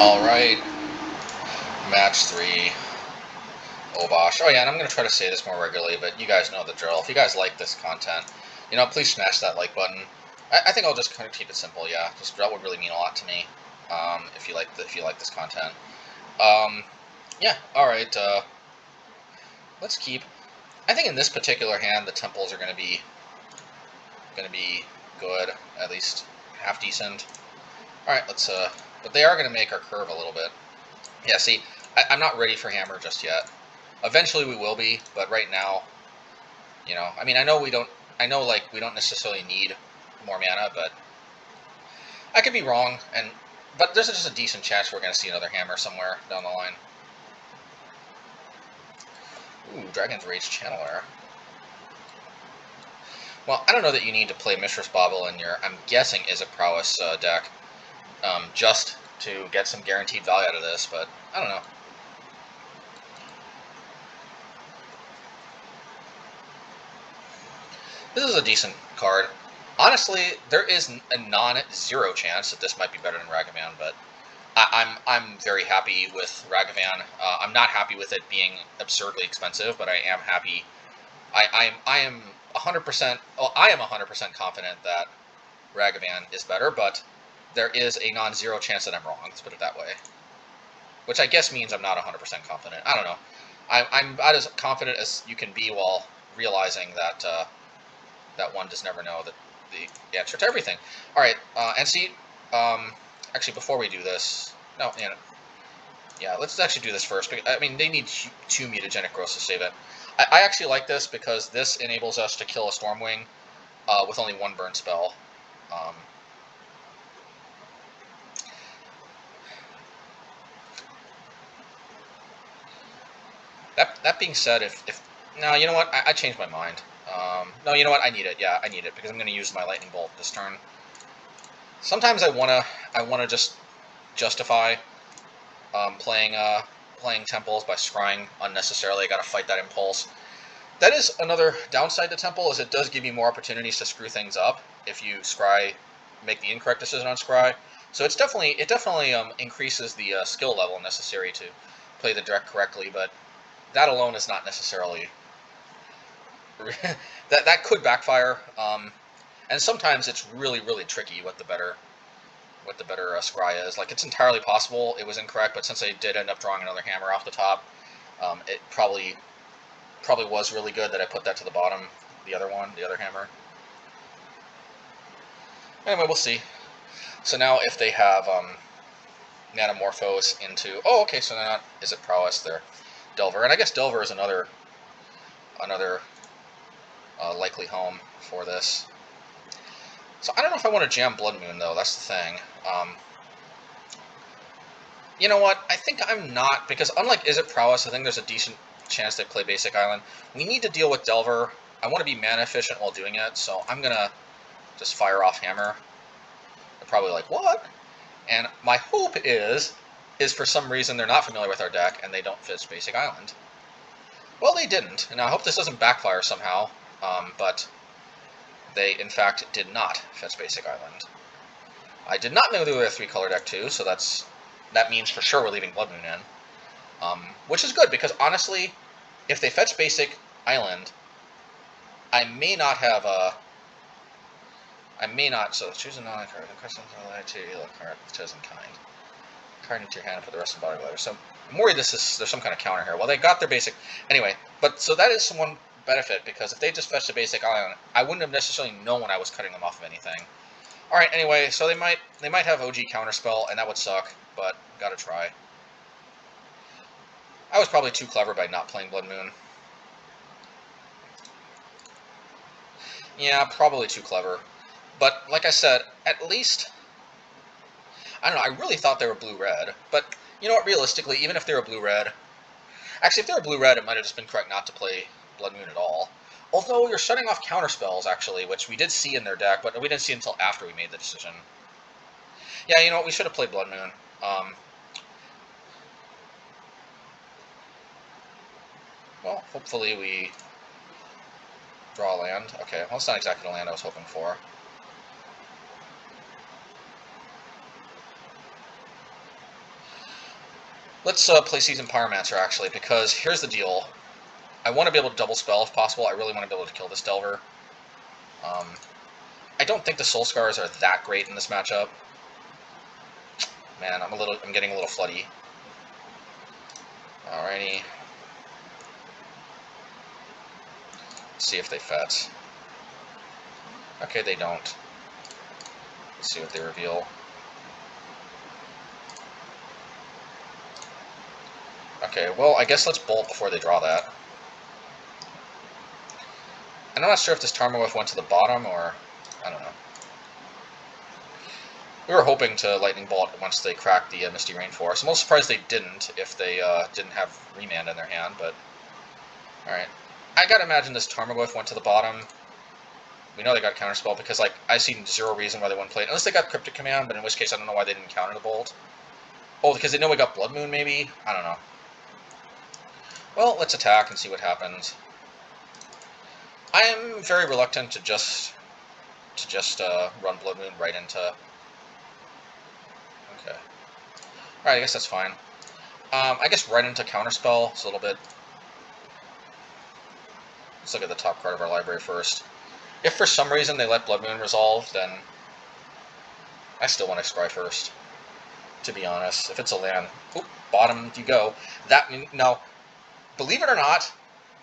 Alright, match 3, Obosh. Oh yeah, and I'm going to try to say this more regularly, but you guys know the drill. If you guys like this content, you know, please smash that like button. I think I'll just kind of keep it simple, yeah. Just that would really mean a lot to me, if you like this content. Yeah, alright, let's keep... I think in this particular hand, the temples are going to be good, at least half decent. Alright, let's, but they are going to make our curve a little bit. Yeah, see, I'm not ready for hammer just yet. Eventually we will be, but right now, you know, I mean, I know we don't necessarily need more mana, but I could be wrong, but there's just a decent chance we're going to see another hammer somewhere down the line. Ooh, Dragon's Rage Channeler. Well, I don't know that you need to play Mishra's Bauble in your, I'm guessing, is a Prowess deck, just to get some guaranteed value out of this, but I don't know. This is a decent card. Honestly, there is a non-zero chance that this might be better than Ragavan, but I'm very happy with Ragavan. I'm not happy with it being absurdly expensive, but I am happy. I am 100%. Well, I am 100% confident that Ragavan is better, but there is a non-zero chance that I'm wrong. Let's put it that way. Which I guess means I'm not 100% confident. I don't know. I'm about as confident as you can be while realizing that that one does never know the answer to everything. All right, and see, actually, before we do this, yeah, let's actually do this first. I mean, they need 2 mutagenic growths to save it. I actually like this because this enables us to kill a Stormwing with only 1 burn spell. That being said, no, you know what? I changed my mind. No, you know what? I need it. Yeah, I need it because I'm going to use my Lightning Bolt this turn. Sometimes I wanna just justify playing temples by scrying unnecessarily. I gotta fight that impulse. That is another downside to temple, is it does give you more opportunities to screw things up if you scry, make the incorrect decision on scry. So it definitely increases the skill level necessary to play the deck correctly, but that alone is not necessarily that could backfire. And sometimes it's really tricky what the better scry is. Like, it's entirely possible it was incorrect, but since I did end up drawing another hammer off the top, it probably was really good that I put that to the bottom, the other hammer. Anyway, we'll see. So now if they have Nanomorphose into... Oh, okay, so they're not... Is it Prowess? They're Delver. And I guess Delver is another likely home for this. So I don't know if I want to jam Blood Moon, though. That's the thing. You know what? I think I'm not, because unlike Is It Prowess, I think there's a decent chance they play Basic Island. We need to deal with Delver. I want to be mana efficient while doing it, so I'm going to just fire off Hammer. They're probably like, what? And my hope is for some reason they're not familiar with our deck and they don't fit Basic Island. Well, they didn't. And I hope this doesn't backfire somehow, but they, in fact, did not fetch Basic Island. I did not know they were a 3-color deck, too, so that means for sure we're leaving Blood Moon in. Which is good, because honestly, if they fetch Basic Island, I may not have so choose a non-card, request to heal a card with chosen kind. Card into your hand and put the rest in the bottom of the letter. So I'm worried there's some kind of counter here. Well, they got their basic... Anyway, but so that is one benefit, because if they just fetched a Basic Island, I wouldn't have necessarily known when I was cutting them off of anything. Alright, anyway, so they might have OG Counterspell, and that would suck, but gotta try. I was probably too clever by not playing Blood Moon. Yeah, probably too clever. But, like I said, at least... I don't know, I really thought they were blue-red. But, you know what, realistically, even if they were blue-red... Actually, if they were blue-red, it might have just been correct not to play Blood Moon at all. Although, you're shutting off counterspells, actually, which we did see in their deck, but we didn't see until after we made the decision. Yeah, you know what, we should have played Blood Moon. Well, hopefully we draw a land. Okay, well, that's not exactly the land I was hoping for. Let's play Seasoned Pyromancer, actually, because here's the deal. I want to be able to double spell if possible. I really want to be able to kill this Delver. I don't think the Soul Scars are that great in this matchup. Man, I'm getting a little floody. Alrighty. Let's see if they fetch. Okay, they don't. Let's see what they reveal. Okay, well, I guess let's bolt before they draw that. And I'm not sure if this Tarmogoyf went to the bottom, or... I don't know. We were hoping to Lightning Bolt once they cracked the Misty Rainforest. I'm a little surprised they didn't, if they didn't have Remand in their hand, but... Alright. I gotta imagine this Tarmogoyf went to the bottom. We know they got Counterspell, because, like, I see zero reason why they wouldn't play it. Unless they got Cryptic Command, but in which case I don't know why they didn't counter the Bolt. Oh, because they know we got Blood Moon, maybe? I don't know. Well, let's attack and see what happens. I am very reluctant to just run Blood Moon right into... Okay. Alright, I guess that's fine. I guess right into Counterspell is a little bit... Let's look at the top card of our library first. If for some reason they let Blood Moon resolve, then I still want to scry first, to be honest. If it's a land, oop, bottom you go. Now, believe it or not,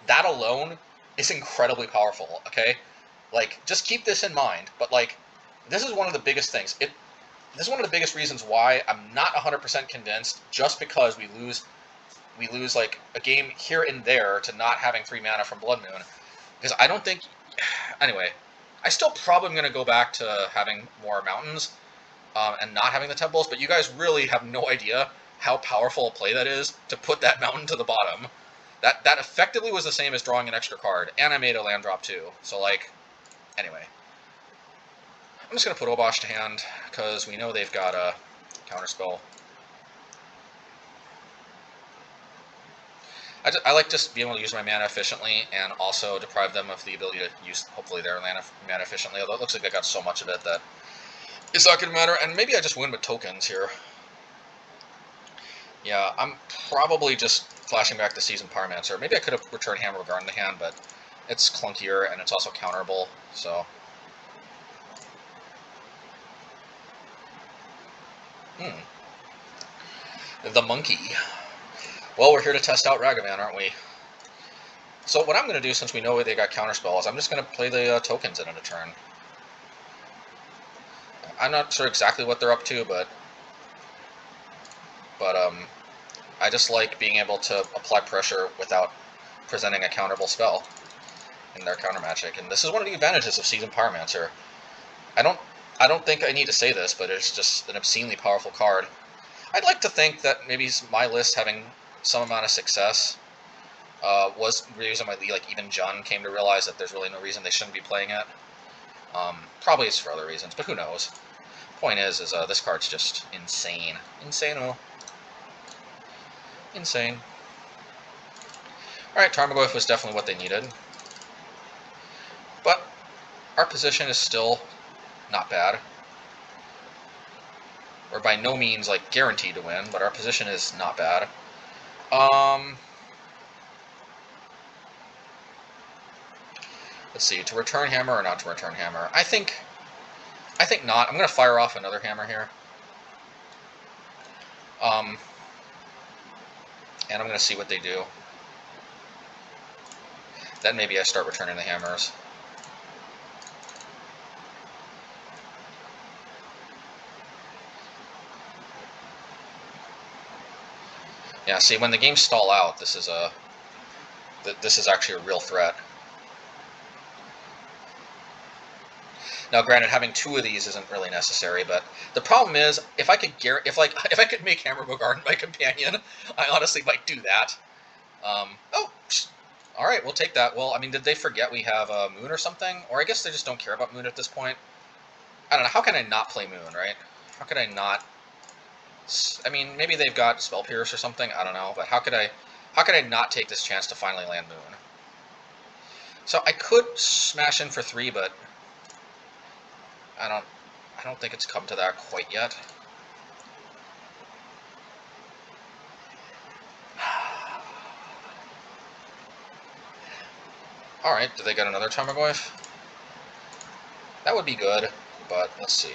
that alone is incredibly powerful, okay? Like, just keep this in mind, but, like, this is one of the biggest things. This is one of the biggest reasons why I'm not 100% convinced, just because we lose, like, a game here and there to not having 3 mana from Blood Moon. Because I don't think... Anyway, I still probably am going to go back to having more mountains and not having the temples, but you guys really have no idea how powerful a play that is to put that mountain to the bottom. That effectively was the same as drawing an extra card, and I made a land drop too. So, like, anyway. I'm just going to put Obosh to hand, because we know they've got a Counterspell. I like just being able to use my mana efficiently, and also deprive them of the ability to use, hopefully, their mana efficiently, although it looks like I got so much of it that it's not going to matter, and maybe I just win with tokens here. Yeah, I'm probably just flashing back the Seasoned Pyromancer. Maybe I could have returned Hammer of Garden to hand, but it's clunkier, and it's also counterable, so... The monkey. Well, we're here to test out Ragavan, aren't we? So what I'm going to do, since we know they got counterspells, I'm just going to play the tokens in a turn. I'm not sure exactly what they're up to, but I just like being able to apply pressure without presenting a counterable spell in their counter magic, and this is one of the advantages of Seasoned Pyromancer. I don't think I need to say this, but it's just an obscenely powerful card. I'd like to think that maybe my list having some amount of success was the reason why, like, even Jun came to realize that there's really no reason they shouldn't be playing it. Probably it's for other reasons, but who knows. Point is this card's just insane. Insane-o. Insane. Alright, Tarmogoyf was definitely what they needed. But our position is still not bad. We're by no means, like, guaranteed to win, but our position is not bad. Let's see, to return Hammer or not to return Hammer? I think not. I'm going to fire off another Hammer here. And I'm going to see what they do. Then maybe I start returning the Hammers. Yeah, see, when the games stall out, this is actually a real threat. Now, granted, having 2 of these isn't really necessary, but the problem is, if I could if I could make Hammer Bogardan my companion, I honestly might do that. Oh, all right, we'll take that. Well, I mean, did they forget we have Moon or something? Or I guess they just don't care about Moon at this point. I don't know. How can I not play Moon, right? How could I not? I mean, maybe they've got Spellpiercer or something. I don't know, but how could I not take this chance to finally land Moon? So I could smash in for 3, but I don't think it's come to that quite yet. Alright, do they get another Tarmogoyf? That would be good, but let's see.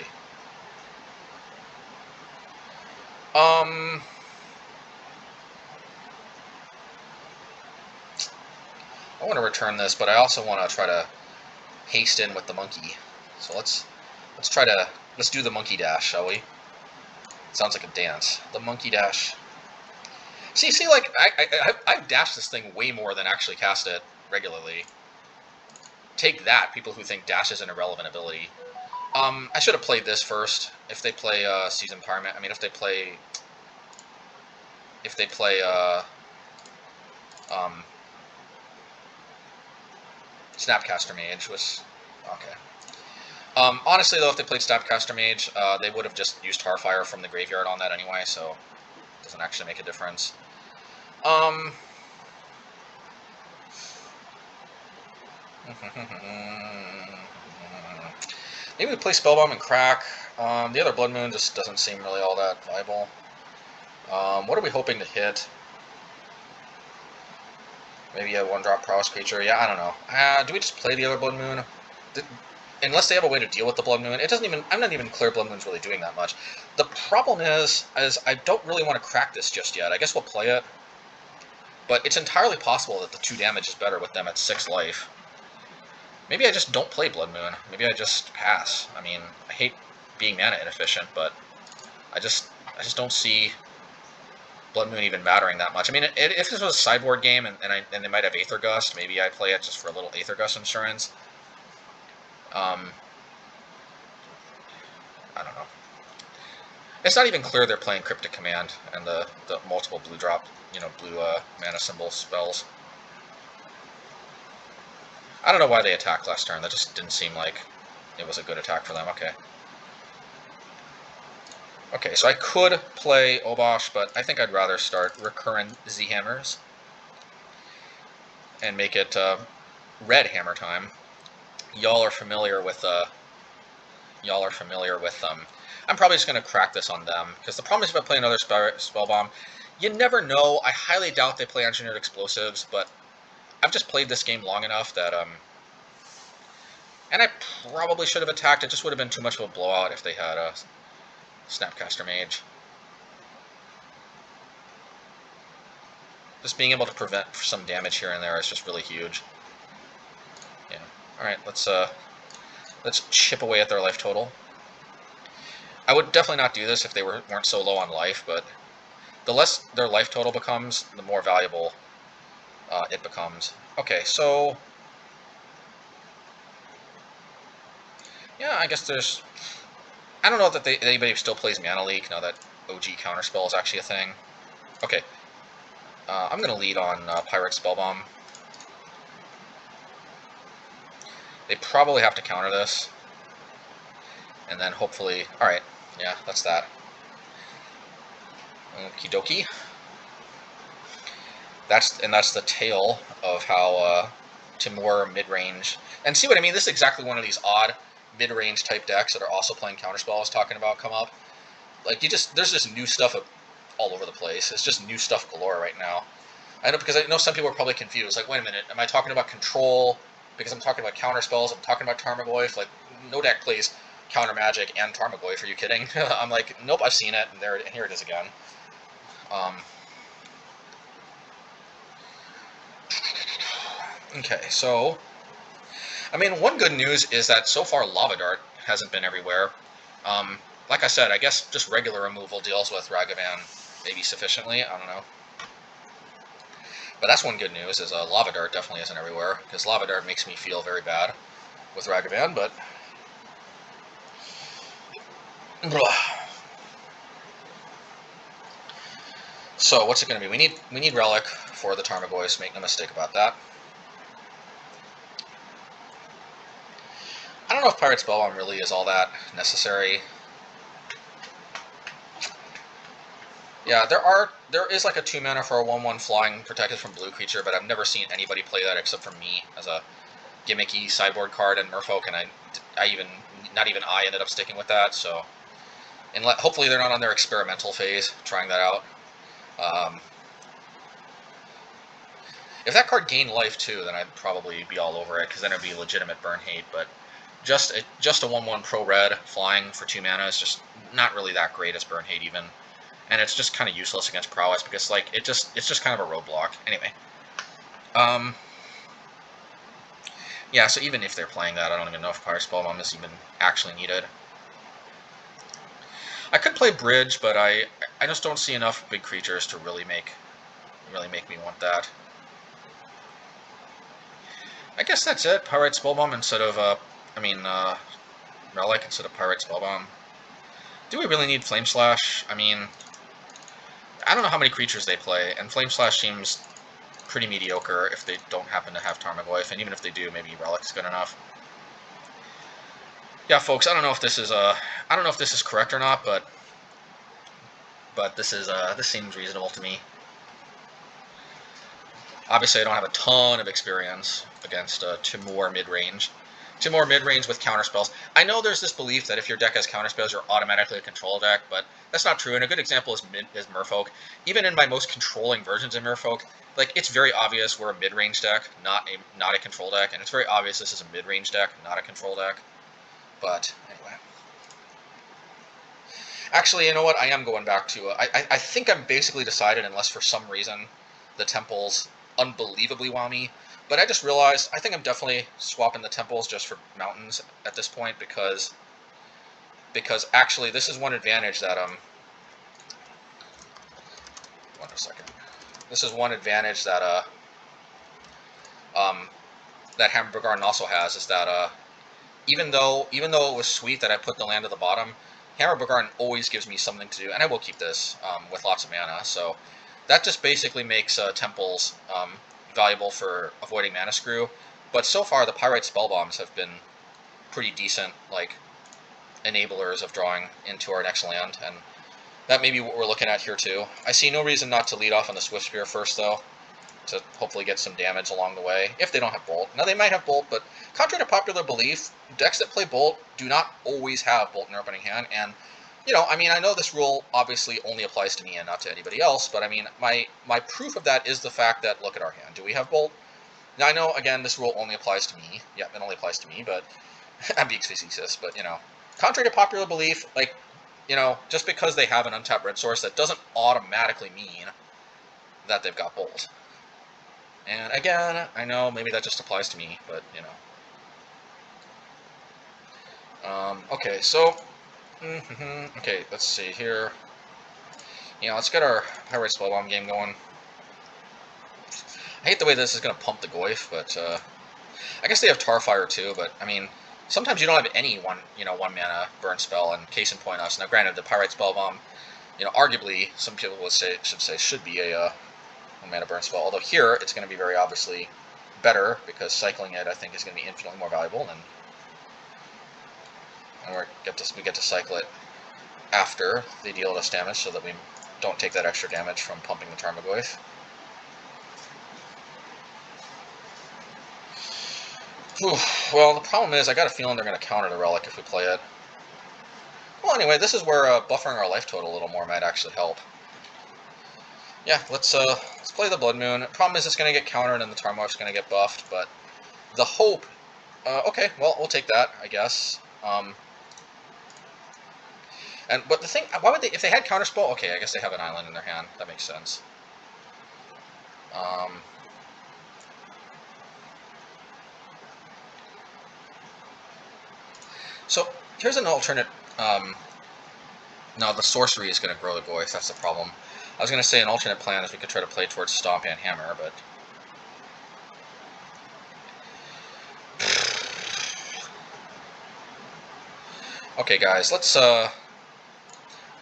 I want to return this, but I also want to try to haste in with the monkey. So let's do the monkey dash, shall we? Sounds like a dance. The monkey dash. See, like I've dashed this thing way more than actually cast it regularly. Take that, people who think dash is an irrelevant ability. I should have played this first. If they play Seasoned Pyromancer, I mean, if they play Snapcaster Mage was okay. Honestly, though, if they played Snapcaster Mage, they would have just used Tarfire from the graveyard on that anyway, so it doesn't actually make a difference. Maybe we play Spellbomb and Crack. The other Blood Moon just doesn't seem really all that viable. What are we hoping to hit? Maybe a 1-drop Prowess creature. Yeah, I don't know. Do we just play the other Blood Moon? Unless they have a way to deal with the Blood Moon, it doesn't even. I'm not even clear Blood Moon's really doing that much. The problem is I don't really want to crack this just yet. I guess we'll play it, but it's entirely possible that the 2 damage is better with them at 6 life. Maybe I just don't play Blood Moon. Maybe I just pass. I mean, I hate being mana inefficient, but I just don't see Blood Moon even mattering that much. I mean, if this was a sideboard game and they might have Aether Gust, maybe I'd play it just for a little Aether Gust insurance. I don't know. It's not even clear they're playing Cryptic Command and the multiple blue drop, blue mana symbol spells. I don't know why they attacked last turn. That just didn't seem like it was a good attack for them. Okay. Okay, so I could play Obosh, but I think I'd rather start Recurrent Z-Hammers and make it red hammer time. Y'all are familiar with I'm probably just going to crack this on them, because the problem is if I play another Spellbomb, you never know. I highly doubt they play Engineered Explosives, but I've just played this game long enough that, and I probably should have attacked. It just would have been too much of a blowout if they had a Snapcaster Mage. Just being able to prevent some damage here and there is just really huge. Yeah. Alright, let's chip away at their life total. I would definitely not do this if they weren't so low on life, but the less their life total becomes, the more valuable it becomes. Okay, so yeah, I guess there's. I don't know that anybody still plays Mana Leak now that OG Counterspell is actually a thing. Okay, I'm gonna lead on Pyrite Spellbomb. They probably have to counter this, and then hopefully. All right, yeah, that's that. Okie dokie. That's the tale of how Temur Midrange, and see what I mean. This is exactly one of these odd mid-range type decks that are also playing Counterspell I was talking about come up. Like there's just new stuff all over the place. It's just new stuff galore right now. I know, because I know some people are probably confused. Like, wait a minute, am I talking about Control? Because I'm talking about Counterspells. I'm talking about Tarmogoyf. Like, no deck plays Counter Magic and Tarmogoyf. Are you kidding? I'm like, nope, I've seen it, and here it is again. Okay, so I mean, one good news is that so far Lava Dart hasn't been everywhere. Like I said, I guess just regular removal deals with Ragavan maybe sufficiently. I don't know. But that's one good news, is Lava Dart definitely isn't everywhere, because Lava Dart makes me feel very bad with Ragavan, but. So, what's it going to be? We need Relic for the Tarmogoyfs, make no mistake about that. I don't know if Pyrite Spellbomb really is all that necessary. Yeah, there is like a 2-mana for a 1/1 flying protected from blue creature, but I've never seen anybody play that except for me as a gimmicky sideboard card and Merfolk, and not even I ended up sticking with that. So, and hopefully they're not on their experimental phase trying that out. If that card gained life too, then I'd probably be all over it, because then it'd be legitimate burn hate. But just a 1/1 pro red flying for 2 mana is just not really that great as burn hate even, and it's just kind of useless against Prowess because like it's just kind of a roadblock. Anyway, yeah. So even if they're playing that, I don't even know if Pyrite Spellbomb is even actually needed. I could play Bridge, but I just don't see enough big creatures to really make me want that. I guess that's it. Pyrite Spellbomb instead of Relic instead of Pyrite Spellbomb. Do we really need Flame Slash? I mean, I don't know how many creatures they play, and Flame Slash seems pretty mediocre if they don't happen to have Tarmogoyf, and even if they do, maybe Relic's good enough. Yeah, folks, I don't know if this is correct or not, but this seems reasonable to me. Obviously, I don't have a ton of experience against Temur midrange. Temur midrange with counterspells. I know there's this belief that if your deck has counterspells, you're automatically a control deck, but that's not true. And a good example is Merfolk. Even in my most controlling versions of Merfolk, like it's very obvious we're a midrange deck, not a control deck, and it's very obvious this is a midrange deck, not a control deck. But anyway. Actually, you know what? I am going back to... I think I'm basically decided, unless for some reason the temples unbelievably wow me. But I just realized I think I'm definitely swapping the temples just for mountains at this point because actually this is one advantage that This is one advantage that that Bogardan also has, is that even though it was sweet that I put the land at the bottom, Bogardan always gives me something to do, and I will keep this with lots of mana. So that just basically makes temples valuable for avoiding mana screw. But so far, the Pyrite Spellbombs have been pretty decent, like enablers of drawing into our next land, and that may be what we're looking at here too. I see no reason not to lead off on the Swiftspear first, though, to hopefully get some damage along the way, if they don't have Bolt. Now, they might have Bolt, but contrary to popular belief, decks that play Bolt do not always have Bolt in their opening hand, and, you know, I mean, I know this rule obviously only applies to me and not to anybody else, but, I mean, my proof of that is the fact that, look at our hand. Do we have Bolt? Now, I know, again, this rule only applies to me. Yeah, it only applies to me, but I'm being facetious, but, you know, contrary to popular belief, like, you know, just because they have an untapped red source, that doesn't automatically mean that they've got Bolt. And again, I know maybe that just applies to me, but, you know. Okay, so, okay, let's see here. Yeah, let's get our Pyrite Spellbomb game going. I hate the way this is going to pump the Goyf, but, I guess they have Tarfire too, but, I mean, sometimes you don't have any one mana burn spell, and case in point us. Now, granted, the Pyrite Spellbomb, you know, arguably, some people should be a mana burn spell, although here it's going to be very obviously better because cycling it I think is going to be infinitely more valuable, and we get to cycle it after they deal us damage so that we don't take that extra damage from pumping the Tarmogoyf. Well, the problem is I got a feeling they're going to counter the Relic if we play it. Well, anyway, this is where buffering our life total a little more might actually help. Yeah, let's play the Blood Moon. Problem is it's going to get countered and the Tarmogoyf's going to get buffed, but the hope... okay, well, we'll take that, I guess. But the thing... Why would they... If they had Counterspell... Okay, I guess they have an island in their hand. That makes sense. So, here's an alternate... no, the sorcery is going to grow the Goyf. That's the problem. I was going to say an alternate plan is we could try to play towards Stomp and Hammer, but... Okay, guys, let's... I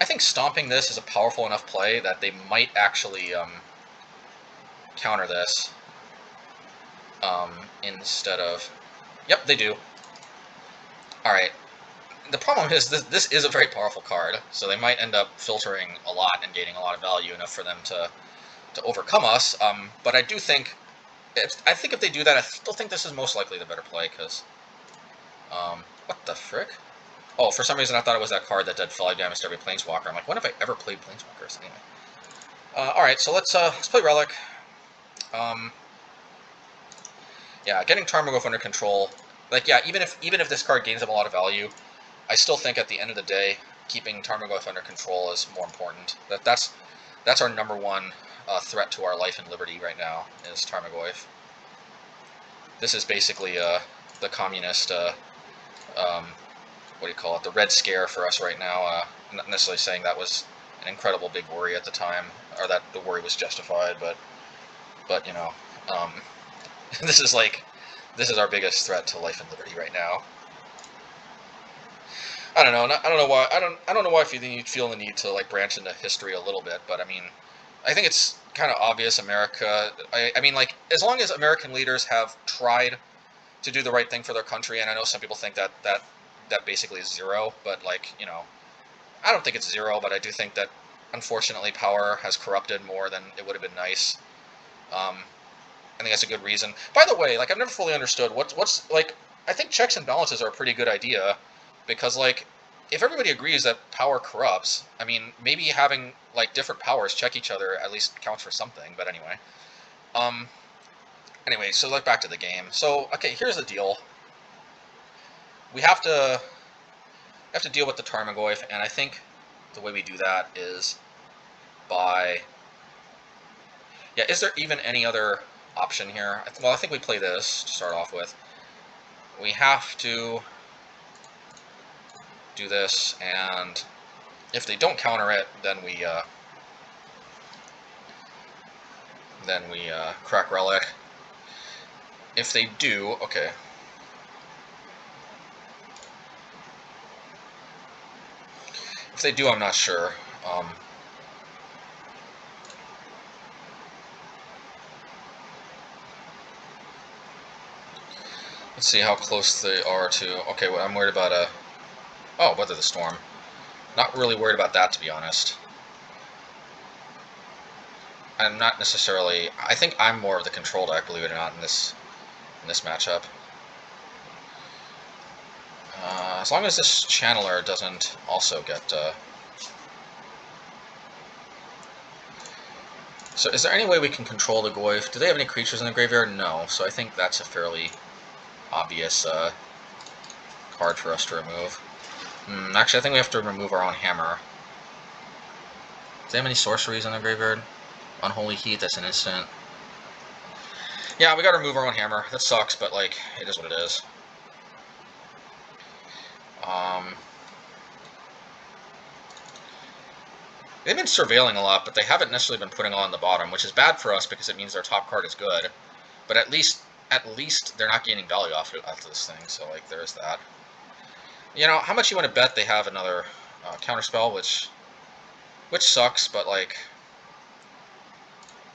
think stomping this is a powerful enough play that they might actually counter this instead of... Yep, they do. Alright. The problem is this is a very powerful card, so they might end up filtering a lot and gaining a lot of value enough for them to overcome us. But I do think, if they do that, I still think this is most likely the better play, because what the frick? Oh, for some reason I thought it was that card that did 5 damage to every Planeswalker. I'm like, when have I ever played Planeswalkers? Anyway. All right, so let's play Relic. Yeah, getting Tarmogoyf under control. Like, yeah, even if this card gains him a lot of value, I still think at the end of the day, keeping Tarmogoyf under control is more important. That's our number one threat to our life and liberty right now, is Tarmogoyf. This is basically the communist, what do you call it, the Red Scare for us right now. Not necessarily saying that was an incredible big worry at the time, or that the worry was justified, but you know, this is our biggest threat to life and liberty right now. I don't know. I don't know why. I don't know why you feel the need to like branch into history a little bit, but I mean, I think it's kind of obvious. America. I mean, like, as long as American leaders have tried to do the right thing for their country, and I know some people think that basically is zero, but like, you know, I don't think it's zero, but I do think that unfortunately power has corrupted more than it would have been nice. I think that's a good reason. By the way, like, I've never fully understood what's like. I think checks and balances are a pretty good idea, because like, if everybody agrees that power corrupts, I mean, maybe having like different powers check each other at least counts for something. But anyway, so like back to the game. So okay, here's the deal. We have to deal with the Tarmogoyf, and I think the way we do that is by, yeah. Is there even any other option here? Well, I think we play this to start off with. We have to do this, and if they don't counter it, then we crack Relic. If they do, okay. If they do, I'm not sure. Let's see how close they are to. Okay, well, I'm worried about oh, Weather the Storm. Not really worried about that, to be honest. I'm not necessarily. I think I'm more of the control deck, believe it or not, in this matchup. As long as this Channeler doesn't also get. So, is there any way we can control the Goyf? Do they have any creatures in the graveyard? No. So I think that's a fairly obvious card for us to remove. Actually, I think we have to remove our own hammer. Do they have any sorceries in the graveyard? Unholy Heat, that's an instant. Yeah, we gotta remove our own hammer. That sucks, but like, it is what it is. They've been surveilling a lot, but they haven't necessarily been putting on the bottom, which is bad for us because it means their top card is good. But at least they're not gaining value off of this thing, so like, there's that. You know, how much you want to bet they have another counterspell, which sucks, but like,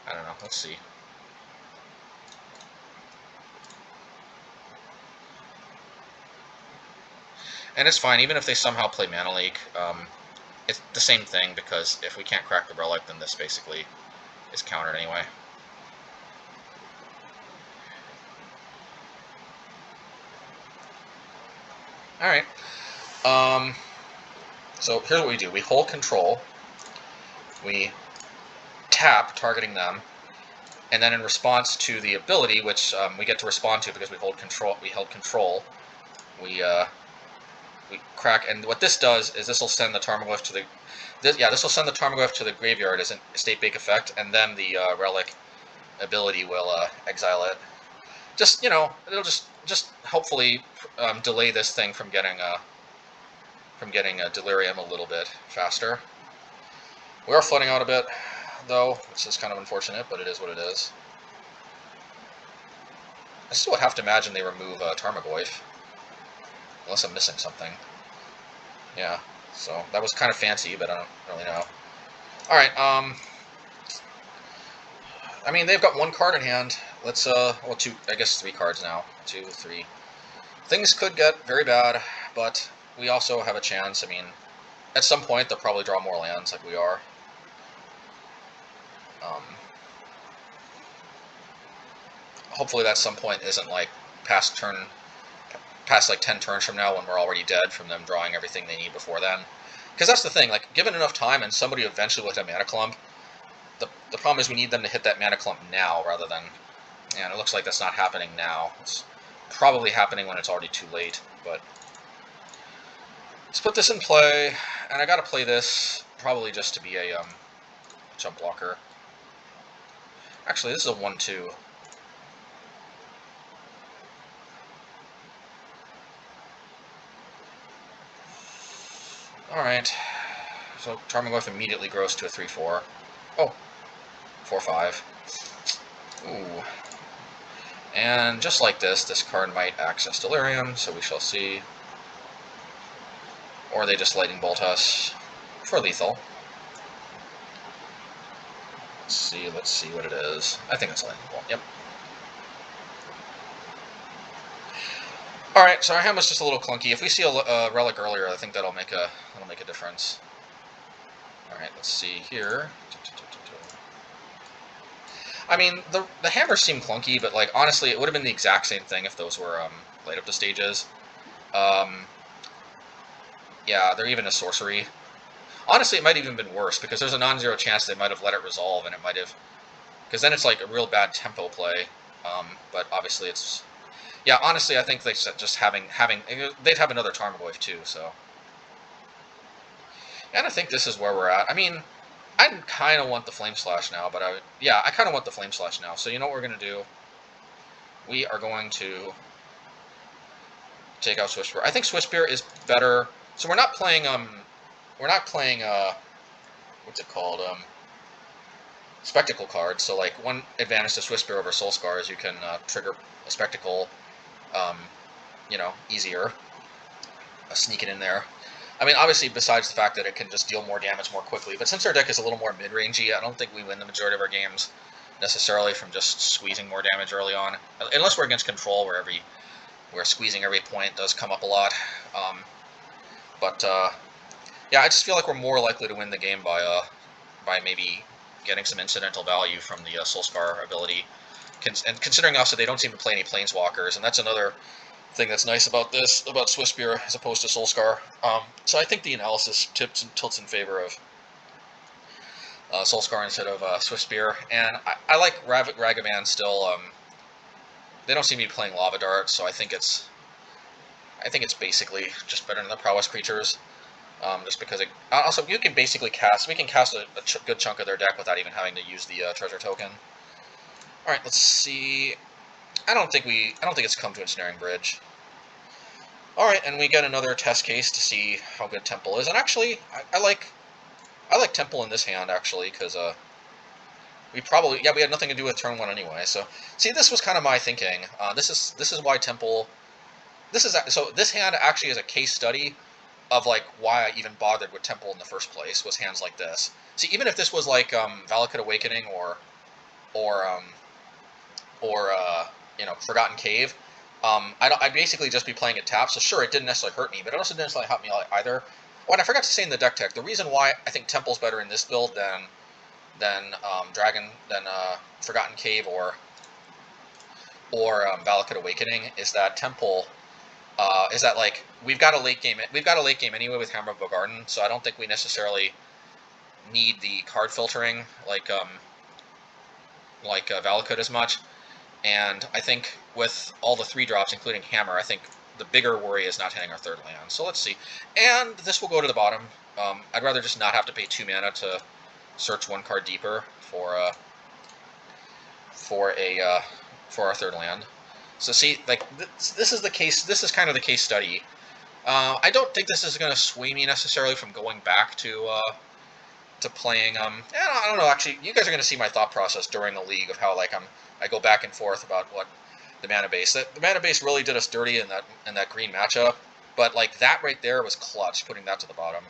I don't know. Let's see. And it's fine, even if they somehow play Mana Leak. It's the same thing, because if we can't crack the Relic, then this basically is countered anyway. Alright. So here's what we do. We hold control. We tap, targeting them. And then in response to the ability, which we get to respond to because we held control, we crack. And what this does is this will send the Tarmogoyf to the this will send the Tarmogoyf to the graveyard as an estate bake effect, and then the Relic ability will exile it. Just, you know, it'll just hopefully delay this thing from getting a delirium a little bit faster. We are flooding out a bit, though, which is kind of unfortunate, but it is what it is. I still would have to imagine they remove Tarmogoyf, unless I'm missing something. Yeah, so that was kind of fancy, but I don't really know. Alright, I mean, they've got one card in hand. Let's, well, two, I guess 3 cards now. 2, 3. Things could get very bad, but we also have a chance. I mean, at some point, they'll probably draw more lands like we are. Hopefully that some point isn't like past like 10 turns from now when we're already dead from them drawing everything they need before then. Because that's the thing, like, given enough time and somebody eventually will hit a mana clump, the problem is we need them to hit that mana clump now rather than, And it looks like that's not happening now. It's probably happening when it's already too late, but let's put this in play, and I gotta play this probably just to be a jump blocker. Actually, this is a 1-2. Alright, so Tarmogoyf immediately grows to a 3-4. Oh, 4-5. Ooh. And just like this card might access Delirium, so we shall see. Or they just Lightning Bolt us for lethal. Let's see what it is. I think it's Lightning Bolt, yep. Alright, so our hand was just a little clunky. If we see a relic earlier, I think that'll make a difference. Alright, let's see here. I mean, the hammers seem clunky, but like honestly, it would have been the exact same thing if those were light up the stages. Yeah, they're even a sorcery. Honestly, it might have even been worse, because there's a non-zero chance they might have let it resolve, and it might have... Because then it's like a real bad tempo play. But obviously it's... Yeah, honestly, I think they just having... They'd have another Tarmogoyf too, so... And I think this is where we're at. I mean, I kind of want the Flame Slash now, but I kind of want the Flame Slash now. So you know what we're going to do? We are going to take out Swiftspear. I think Swiftspear is better. So we're not playing, what's it called? Spectacle cards. So like one advantage to Swiftspear over Soulscar is you can trigger a Spectacle, you know, easier. Sneak it in there. I mean, obviously, besides the fact that it can just deal more damage more quickly, but since our deck is a little more mid-rangey, I don't think we win the majority of our games necessarily from just squeezing more damage early on, unless we're against control, where squeezing every point does come up a lot. Yeah, I just feel like we're more likely to win the game by maybe getting some incidental value from the Soulscar ability, and considering also they don't seem to play any Planeswalkers, and that's another thing that's nice about Swiftspear as opposed to Soulscar. So I think the analysis tilts in favor of Soulscar instead of Swiftspear, and I like Ragavan still. They don't seem to be playing Lava Dart, so I think it's basically just better than the Prowess creatures. Just because it also we can cast a good chunk of their deck without even having to use the treasure token. All right, let's see. I don't think it's come to Ensnaring Bridge. Alright, and we get another test case to see how good Temple is. And actually, I like Temple in this hand, actually, because we had nothing to do with turn 1 anyway. So, see, this was kind of my thinking. This is why Temple... So this hand actually is a case study of like why I even bothered with Temple in the first place, was hands like this. See, even if this was like Valakut Awakening or you know, Forgotten Cave, I'd basically just be playing it tapped, so sure, it didn't necessarily hurt me, but it also didn't necessarily help me either. Oh, and I forgot to say in the deck tech, the reason why I think Temple's better in this build than Forgotten Cave or Valakut Awakening is that Temple is that like we've got a late game anyway with Hammer of Bogardan, so I don't think we necessarily need the card filtering like Valakut as much. And I think with all the 3-drops, including Hammer, I think the bigger worry is not hitting our third land. So let's see. And this will go to the bottom. I'd rather just not have to pay 2 mana to search 1 card deeper for our third land. So see, like this is the case. This is kind of the case study. I don't think this is going to sway me necessarily from going back to playing. I don't know. Actually, you guys are going to see my thought process during the league of how like I go back and forth about what the mana base. The mana base really did us dirty in that green matchup, but like that right there was clutch, putting that to the bottom.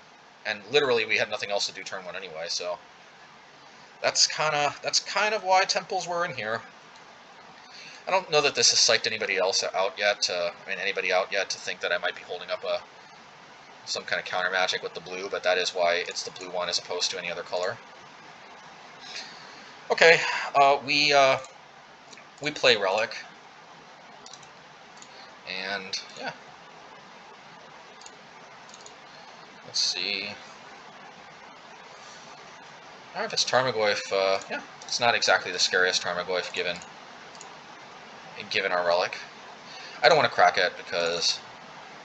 And literally, we had nothing else to do turn 1 anyway. So that's kind of why Temples were in here. I don't know that this has psyched anybody else out yet. Anybody out yet to think that I might be holding up some kind of counter magic with the blue, but that is why it's the blue one as opposed to any other color. Okay, we play Relic, and yeah, let's see. Alright, if it's Tarmogoyf, yeah, it's not exactly the scariest Tarmogoyf given. given our relic. I don't want to crack it because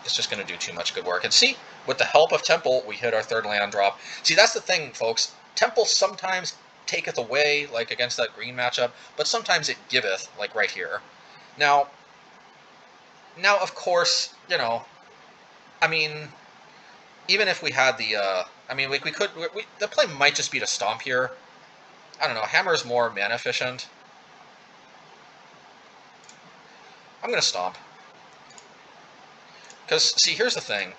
it's just going to do too much good work. And see, with the help of Temple, we hit our third land drop. See, that's the thing, folks. Temple sometimes taketh away, like against that green matchup, but sometimes it giveth, like right here. Now, of course, you know, I mean, even if we had the, I mean, like the play might just be to stomp here. I don't know, Hammer is more mana efficient. I'm going to stomp. Because, see, here's the thing.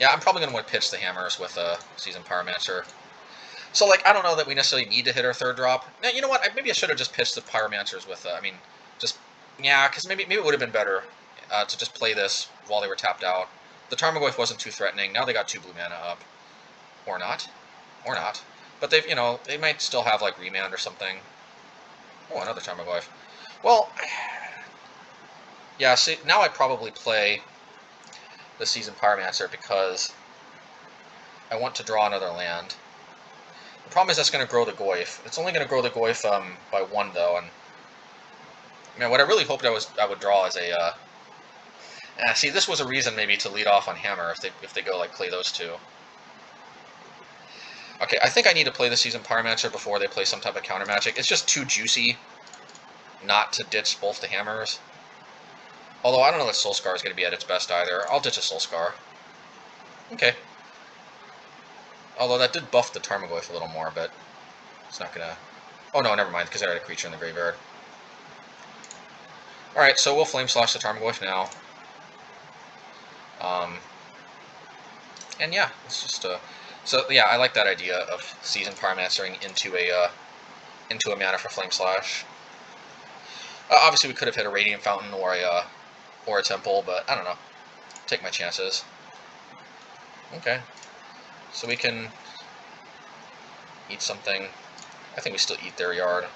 Yeah, I'm probably going to want to pitch the Hammers with a Seasoned Pyromancer. So, like, I don't know that we necessarily need to hit our third drop. Now, you know what? Maybe I should have just pitched the Pyromancers with, I mean, just, yeah, because maybe it would have been better to just play this while they were tapped out. The Tarmogoyf wasn't too threatening. Now they got 2 blue mana up. Or not. Or not. But they've, you know, they might still have, like, Remand or something. Oh, another Tarmogoyf. Well, yeah, see, now I probably play the Seasoned Pyromancer because I want to draw another land. The problem is that's going to grow the Goyf. It's only going to grow the Goyf by 1, though, and man, what I really hoped I would draw is a... see, this was a reason maybe to lead off on Hammer if they go, like, play those two. Okay, I think I need to play the Seasoned Pyromancer before they play some type of counter magic. It's just too juicy not to ditch both the Hammers. Although I don't know that Soulscar is going to be at its best either. I'll ditch a Soulscar. Okay. Although that did buff the Tarmogoyf a little more, but it's not going to... Oh no, never mind, because I had a creature in the graveyard. Alright, so we'll Flame Slash the Tarmogoyf now. And yeah, it's just so yeah, I like that idea of Seasoned Pyromancering into a mana for Flame Slash. Obviously, we could have hit a Radiant Fountain or a Temple, but I don't know. Take my chances. Okay, so we can eat something. I think we still eat their yard.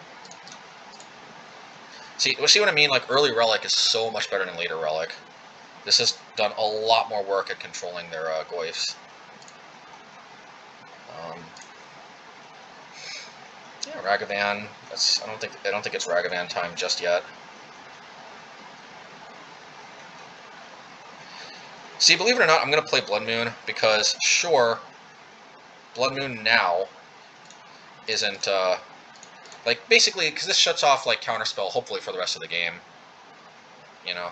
See what I mean? Like, early Relic is so much better than later Relic. This has done a lot more work at controlling their Goyfs. Yeah, Ragavan. I don't think it's Ragavan time just yet. See, believe it or not, I'm gonna play Blood Moon because sure, Blood Moon now isn't like basically because this shuts off like Counterspell hopefully for the rest of the game. You know.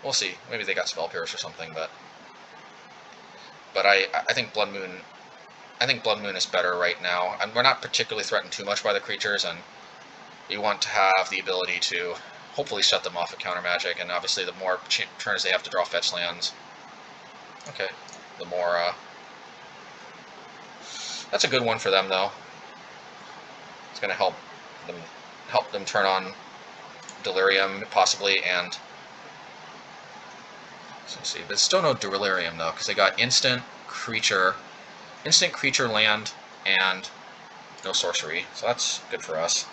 We'll see. Maybe they got Spellpiercer or something, but I think Blood Moon. I think Blood Moon is better right now, and we're not particularly threatened too much by the creatures, and you want to have the ability to hopefully shut them off with counter magic, and obviously the more turns they have to draw fetch lands. Okay, the more. That's a good one for them though. It's going to help them turn on Delirium possibly, and. So let's see, but still no Delirium though, because they got instant creature land, and no sorcery, so that's good for us.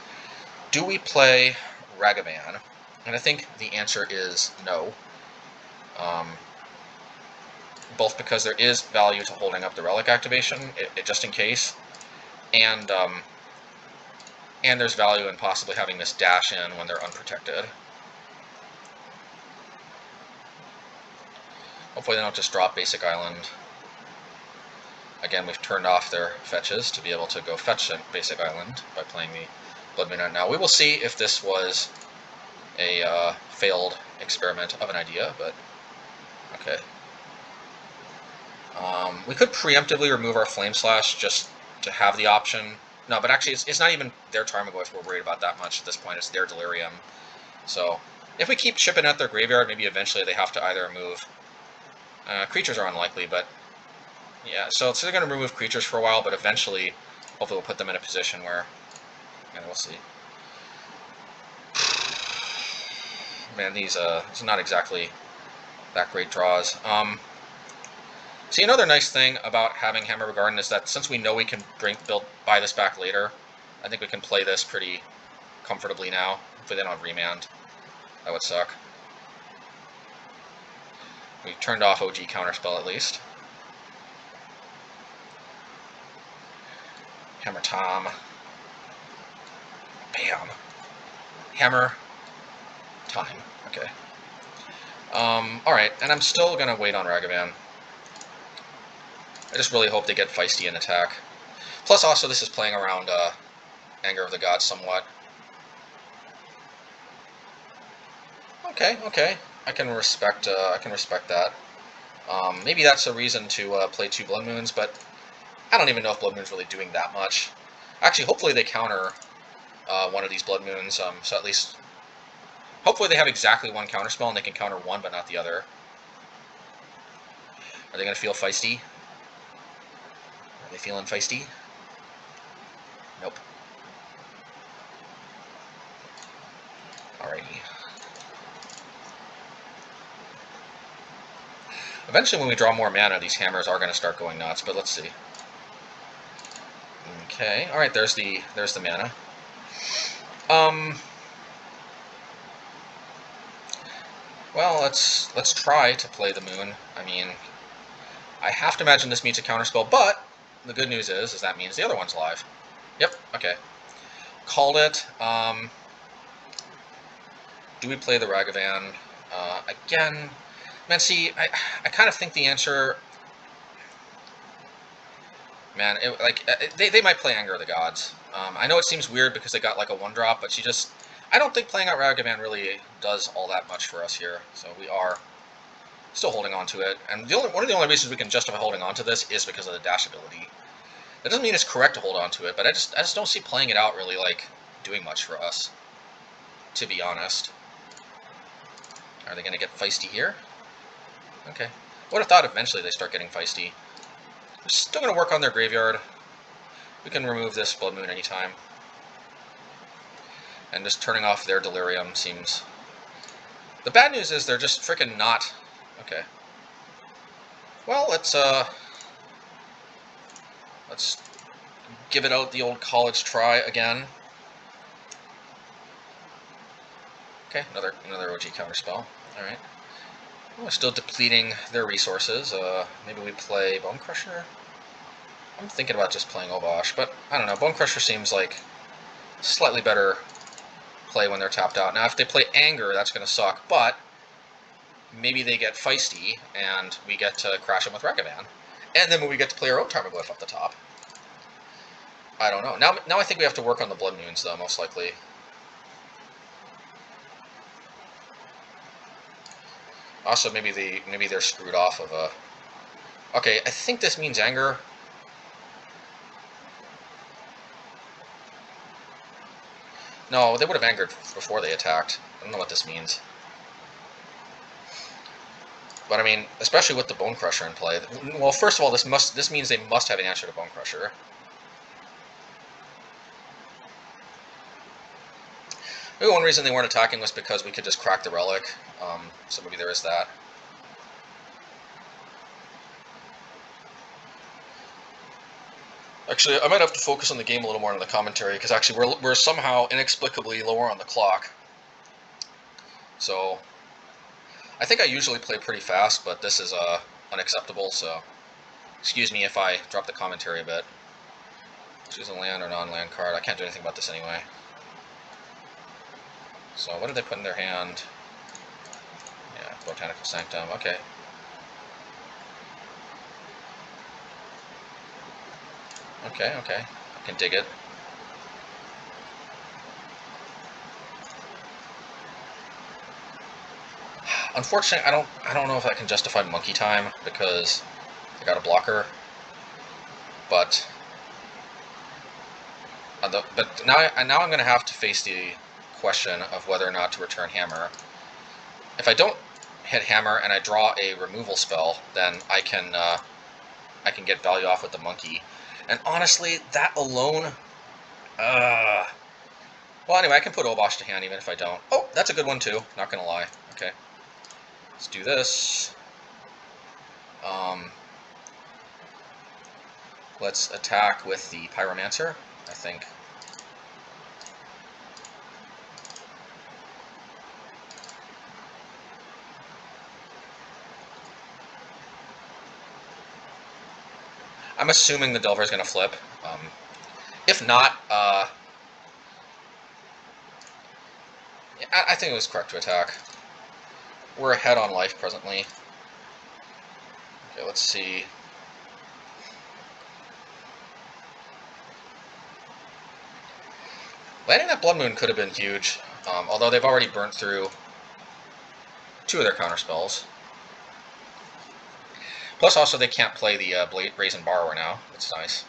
Do we play Ragavan? And I think the answer is no. Both because there is value to holding up the Relic activation, just in case, and there's value in possibly having this dash in when they're unprotected. Hopefully they don't just drop Basic Island. Again, we've turned off their fetches to be able to go fetch a Basic Island by playing the Blood Moon. Now, we will see if this was a failed experiment of an idea, but okay. We could preemptively remove our Flame Slash just to have the option. No, but actually, it's not even their Tarmogoyf we're worried about that much at this point. It's their Delirium. So, if we keep chipping at their graveyard, maybe eventually they have to either remove... creatures are unlikely, but... Yeah, so they're going to remove creatures for a while, but eventually, hopefully we'll put them in a position where... Yeah, we'll see. Man, these are not exactly that great draws. See, another nice thing about having Hammer Bogardan is that since we know we can buy this back later, I think we can play this pretty comfortably now. Hopefully they don't have Remand. That would suck. We turned off OG Counterspell at least. Hammer Tom. Bam. Hammer time. Okay. Alright, and I'm still gonna wait on Ragavan. I just really hope they get feisty in attack. Plus, also, this is playing around Anger of the Gods somewhat. Okay, okay. I can respect that. Maybe that's a reason to play 2 Blood Moons, but I don't even know if Blood Moon's really doing that much. Actually, hopefully they counter one of these Blood Moons, so at least... Hopefully they have exactly one counterspell and they can counter one but not the other. Are they going to feel feisty? Are they feeling feisty? Nope. Alrighty. Eventually, when we draw more mana, these hammers are going to start going nuts, but let's see. Okay, alright, there's the mana. Well, let's try to play the moon. I mean, I have to imagine this means a counterspell, but the good news is that means the other one's live. Yep, okay. Called it. Do we play the Ragavan? Again, man, see, I kind of think the answer... Man, they might play Anger of the Gods. I know it seems weird because they got like a 1-drop, but she just... I don't think playing out Ragavan really does all that much for us here, so we are still holding on to it. And one of the only reasons we can justify holding on to this is because of the dash ability. That doesn't mean it's correct to hold on to it, but I just don't see playing it out really like doing much for us, to be honest. Are they going to get feisty here? Okay. I would have thought eventually they start getting feisty. We're still going to work on their graveyard. We can remove this Blood Moon anytime. And just turning off their Delirium seems... The bad news is they're just freaking not... Okay. Well, let's give it out the old college try again. Okay, another OG counterspell. Alright. We're still depleting their resources. Maybe we play Bonecrusher? I'm thinking about just playing Obosh, but I don't know. Bonecrusher seems like slightly better play when they're tapped out. Now, if they play Anger, that's going to suck, but maybe they get feisty, and we get to crash them with Ragavan. And then we get to play our own Tarmogoyf up the top. I don't know. Now I think we have to work on the Blood Moons, though, most likely. Also, maybe they're screwed off of a... Okay, I think this means Anger. No, they would have angered before they attacked. I don't know what this means. But I mean, especially with the Bonecrusher in play. Well, first of all, this means they must have an answer to Bonecrusher. Maybe one reason they weren't attacking was because we could just crack the Relic. So maybe there is that. Actually, I might have to focus on the game a little more in the commentary, because actually we're somehow inexplicably lower on the clock. So, I think I usually play pretty fast, but this is unacceptable, so excuse me if I drop the commentary a bit. Choose a land or non-land card. I can't do anything about this anyway. So, what did they put in their hand? Yeah, Botanical Sanctum, okay. Okay, okay. I can dig it. Unfortunately, I don't know if I can justify Monkey Time because I got a blocker. But now I'm going to have to face the question of whether or not to return Hammer. If I don't hit Hammer and I draw a removal spell, then I can get value off with the Monkey. And honestly, that alone... Well, anyway, I can put Obosh to hand even if I don't. Oh, that's a good one too, not gonna lie. Okay. Let's do this. Let's attack with the Pyromancer, I think. I'm assuming the Delver is going to flip. If not, I think it was correct to attack. We're ahead on life presently. Okay, let's see. Landing that Blood Moon could have been huge, although they've already burnt through 2 of their counterspells. Plus, also, they can't play the Brazen Borrower now. That's nice.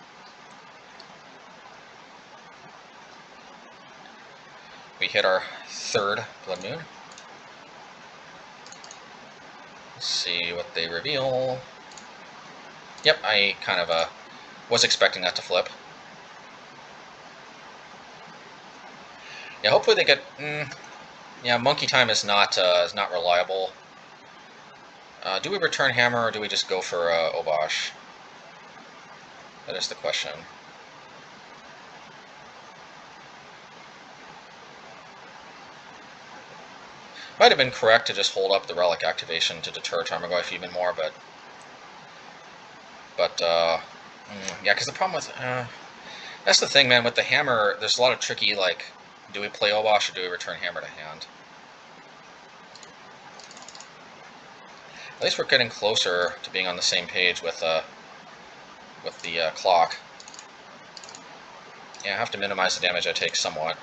We hit our 3rd Blood Moon. Let's see what they reveal. Yep, I kind of was expecting that to flip. Yeah, hopefully they get... yeah, Monkey Time is not reliable. Do we return Hammer, or do we just go for Obosh? That is the question. Might have been correct to just hold up the Relic activation to deter Tarmogoyf even more, but yeah, because the problem with... that's the thing, man, with the Hammer, there's a lot of tricky, like, do we play Obosh or do we return Hammer to hand? At least we're getting closer to being on the same page with the clock. Yeah, I have to minimize the damage I take somewhat.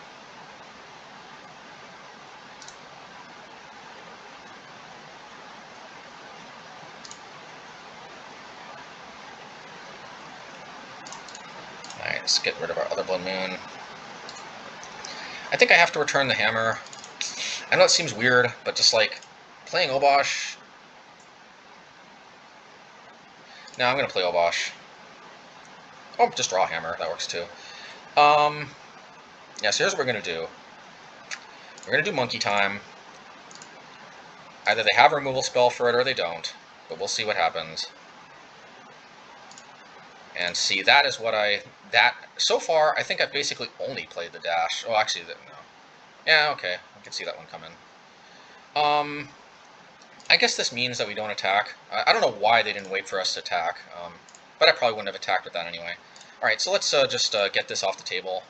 Alright, let's get rid of our other Blood Moon. I think I have to return the Hammer. I know it seems weird, but just like playing Obosh... No, I'm going to play Obosh. Oh, just draw Hammer. That works too. Yeah, so here's what we're going to do. We're going to do Monkey Time. Either they have a removal spell for it or they don't, but we'll see what happens. And see, that is what so far, I think I've basically only played the dash. Oh, actually, no. Yeah, okay. I can see that one coming. I guess this means that we don't attack. I don't know why they didn't wait for us to attack, but I probably wouldn't have attacked with that anyway. Alright, so let's just get this off the table.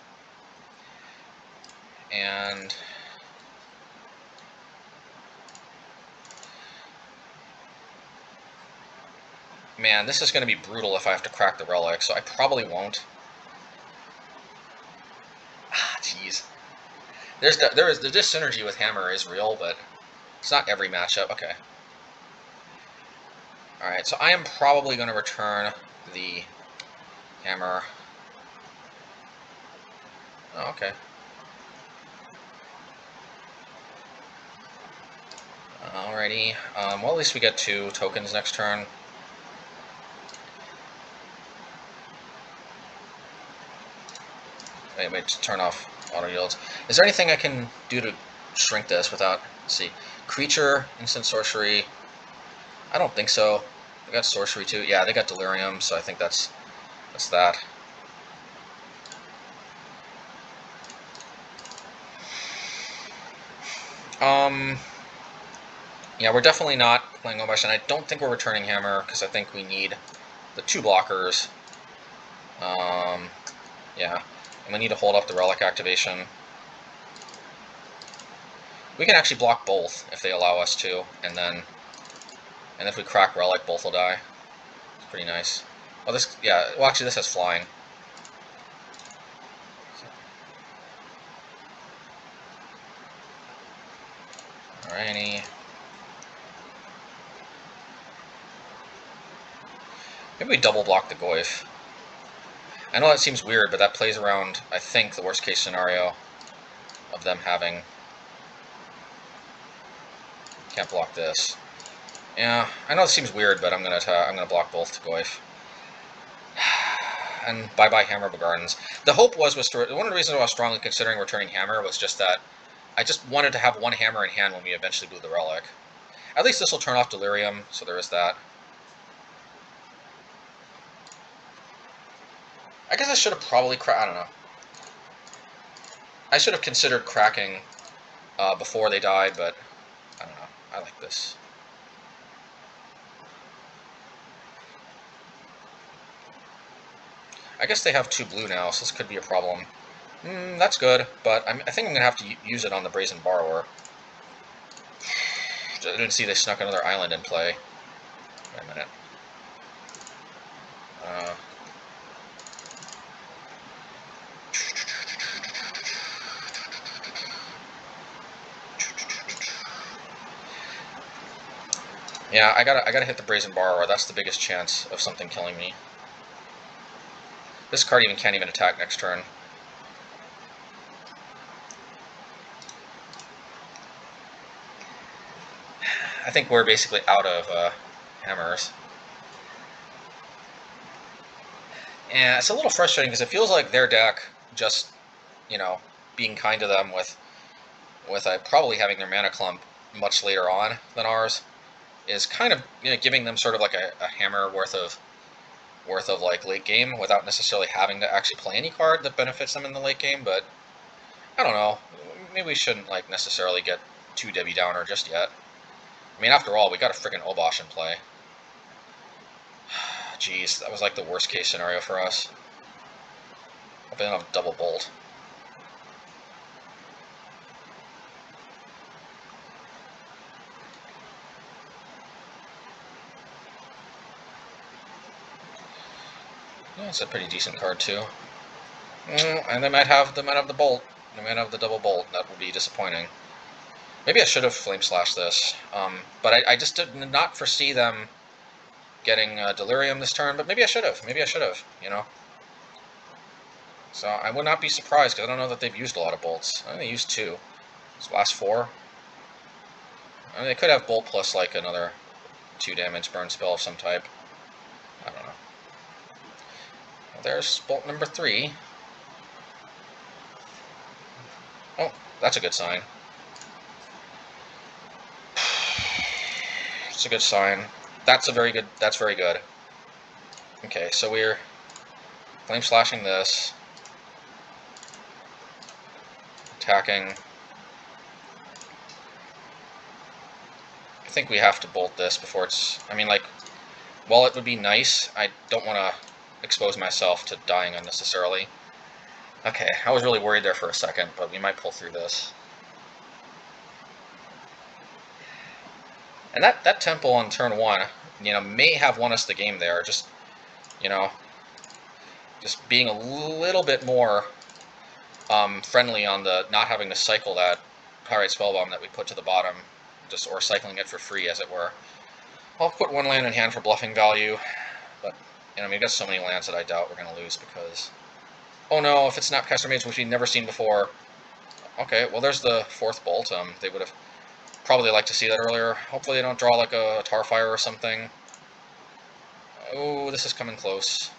And... man, this is going to be brutal if I have to crack the Relic, so I probably won't. Ah, jeez. The dyssynergy with Hammer is real, but it's not every matchup. Okay. Alright, so I am probably going to return the Hammer. Oh, okay. Alrighty. Well, at least we get 2 tokens next turn. Wait, turn off auto yields. Is there anything I can do to shrink this without... let's see. Creature, instant sorcery. I don't think so. They got sorcery too. Yeah, they got delirium, so I think that's that. Yeah, we're definitely not playing Obosh, and I don't think we're returning Hammer, because I think we need the 2 blockers. Yeah, and we need to hold up the Relic activation. We can actually block both if they allow us to, and if we crack Relic, both will die. It's pretty nice. Oh, this, yeah, well, actually, this has flying. Alrighty. Maybe we double block the Goyf. I know that seems weird, but that plays around, I think, the worst case scenario of them having... can't block this. Yeah, I know it seems weird, but I'm gonna block both to Goyf. And bye-bye Hammer Bogardans. The hope was one of the reasons I was strongly considering returning Hammer was just that I just wanted to have 1 Hammer in hand when we eventually blew the Relic. At least this will turn off Delirium, so there is that. I guess I should have probably I don't know. I should have considered cracking before they died, but I don't know. I like this. I guess they have 2 blue now, so this could be a problem. That's good, but I think I'm going to have to use it on the Brazen Borrower. I didn't see they snuck another island in play. Wait a minute. Yeah, I gotta hit the Brazen Borrower. That's the biggest chance of something killing me. This card can't even attack next turn. I think we're basically out of hammers. And it's a little frustrating because it feels like their deck just, you know, being kind to them with probably having their mana clump much later on than ours is kind of, you know, giving them sort of like a hammer worth of like late game without necessarily having to actually play any card that benefits them in the late game. But I don't know, maybe we shouldn't like necessarily get too Debbie Downer just yet. I mean, after all, we got a freaking Obosh in play. Jeez, that was like the worst case scenario for us. Hope I don't have double bolt. Yeah, it's a pretty decent card too. And they might have the bolt. They might have the double bolt. That would be disappointing. Maybe I should have Flame Slash this, but I just did not foresee them getting Delirium this turn. But maybe I should have. Maybe I should have. You know. So I would not be surprised because I don't know that they've used a lot of bolts. I think they used 2. This last 4. I mean, they could have bolt plus like another 2 damage burn spell of some type. I don't know. Well, there's bolt number 3. Oh, that's a good sign. It's a good sign. That's very good. Okay, so we're Flame Slashing this. Attacking. I think we have to bolt this before it's... I mean, like, while it would be nice, I don't want to expose myself to dying unnecessarily. Okay, I was really worried there for a second, but we might pull through this. And that Temple on turn 1, you know, may have won us the game there. Just, you know, just being a little bit more friendly on the not having to cycle that Pyrite Spellbomb that we put to the bottom, or cycling it for free, as it were. I'll put 1 land in hand for bluffing value, but, you know, I mean, we got so many lands that I doubt we're going to lose because... Oh no, if it's Snapcaster Mage, which we've never seen before. Okay, well there's the 4th bolt. They would have probably liked to see that earlier. Hopefully they don't draw like a Tarfire or something. Oh, this is coming close.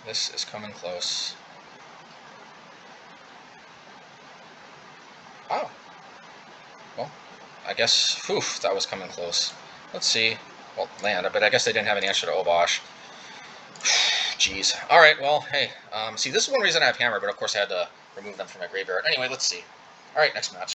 This is coming close. Oh. Well, I guess, whew, that was coming close. Let's see. Well, land, but I guess they didn't have any answer to Obosh. Jeez. Alright, well, hey. See, this is one reason I have Hammer, but of course I had to remove them from my graveyard. Anyway, let's see. Alright, next match.